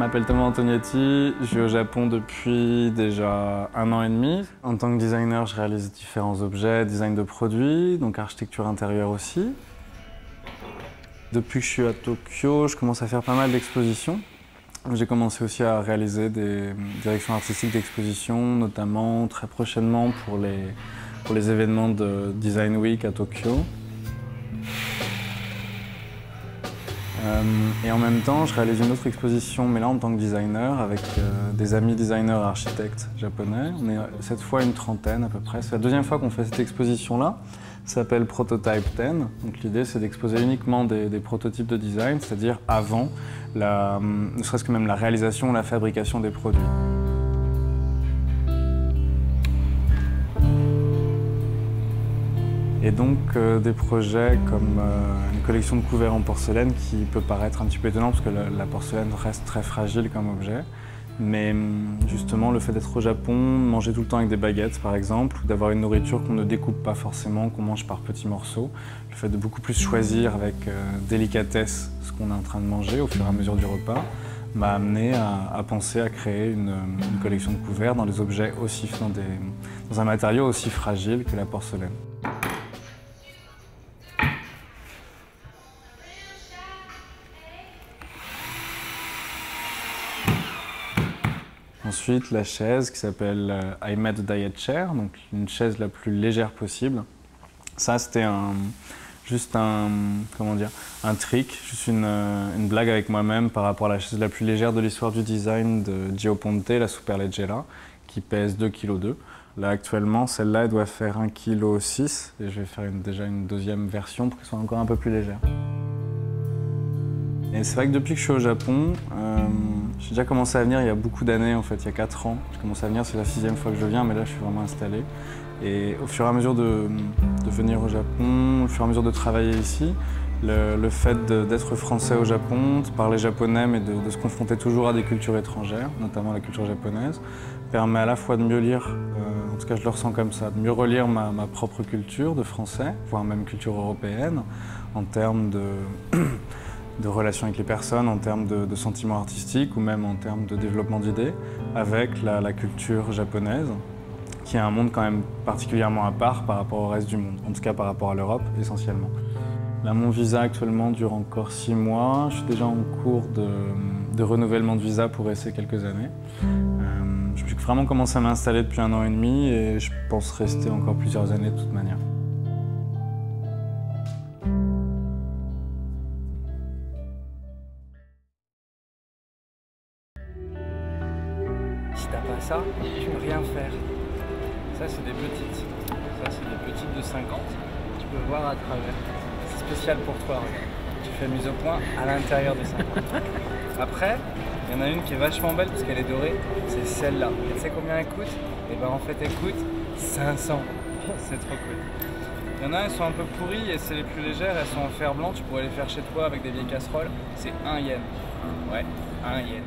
m'appelle Thomas Antonietti, je vis au Japon depuis déjà 1 an et demi. En tant que designer, je réalise différents objets, design de produits, donc architecture intérieure aussi. Depuis que je suis à Tokyo, je commence à faire pas mal d'expositions. J'ai commencé aussi à réaliser des directions artistiques d'exposition, notamment très prochainement pour les événements de Design Week à Tokyo. Et en même temps, je réalise une autre exposition, mais là en tant que designer, avec des amis designers et architectes japonais. On est cette fois une trentaine à peu près. C'est la deuxième fois qu'on fait cette exposition-là. Ça s'appelle Prototype 10. Donc l'idée, c'est d'exposer uniquement des prototypes de design, c'est-à-dire avant, ne serait-ce que même la réalisation ou la fabrication des produits. Et donc des projets comme une collection de couverts en porcelaine qui peut paraître un petit peu étonnant parce que la porcelaine reste très fragile comme objet. Mais justement le fait d'être au Japon, manger tout le temps avec des baguettes par exemple, ou d'avoir une nourriture qu'on ne découpe pas forcément, qu'on mange par petits morceaux, le fait de beaucoup plus choisir avec délicatesse ce qu'on est en train de manger au fur et à mesure du repas, m'a amené à penser à créer une collection de couverts dans des objets aussi, dans un matériau aussi fragile que la porcelaine. Ensuite, la chaise qui s'appelle I Made a Diet Chair, donc une chaise la plus légère possible. Ça, c'était juste un trick, juste une blague avec moi-même par rapport à la chaise la plus légère de l'histoire du design de Gio Ponte, la Superleggera, qui pèse 2,2 kg. Là, actuellement, celle-là, elle doit faire 1,6 kg et je vais faire déjà une deuxième version pour qu'elle soit encore un peu plus légère. Et c'est vrai que depuis que je suis au Japon, j'ai déjà commencé à venir il y a beaucoup d'années, en fait, il y a 4 ans. J'ai commencé à venir, c'est la 6e fois que je viens, mais là je suis vraiment installé. Et au fur et à mesure de venir au Japon, au fur et à mesure de travailler ici, le fait d'être français au Japon, de parler japonais, mais de se confronter toujours à des cultures étrangères, notamment la culture japonaise, permet à la fois de mieux lire, en tout cas je le ressens comme ça, de mieux relire ma propre culture de français, voire même culture européenne, en termes de relations avec les personnes, en termes de sentiments artistiques ou même en termes de développement d'idées avec la culture japonaise, qui est un monde quand même particulièrement à part par rapport au reste du monde, en tout cas par rapport à l'Europe essentiellement. Là, mon visa actuellement dure encore 6 mois, je suis déjà en cours de renouvellement de visa pour rester quelques années. Je vais vraiment commencer à m'installer depuis 1 an et demi et je pense rester encore plusieurs années de toute manière. Si t'as pas ça, tu peux rien faire. Ça c'est des petites. Ça c'est des petites de 50. Tu peux voir à travers. C'est spécial pour toi. Regarde. Tu fais mise au point à l'intérieur des 50. Après, il y en a une qui est vachement belle parce qu'elle est dorée. C'est celle-là. Et tu sais combien elle coûte? Et ben en fait elle coûte 500. C'est trop cool. Il y en a, elles sont un peu pourries et c'est les plus légères. Elles sont en fer blanc. Tu pourrais les faire chez toi avec des vieilles casseroles. C'est 1 yen. Ouais, 1 yen.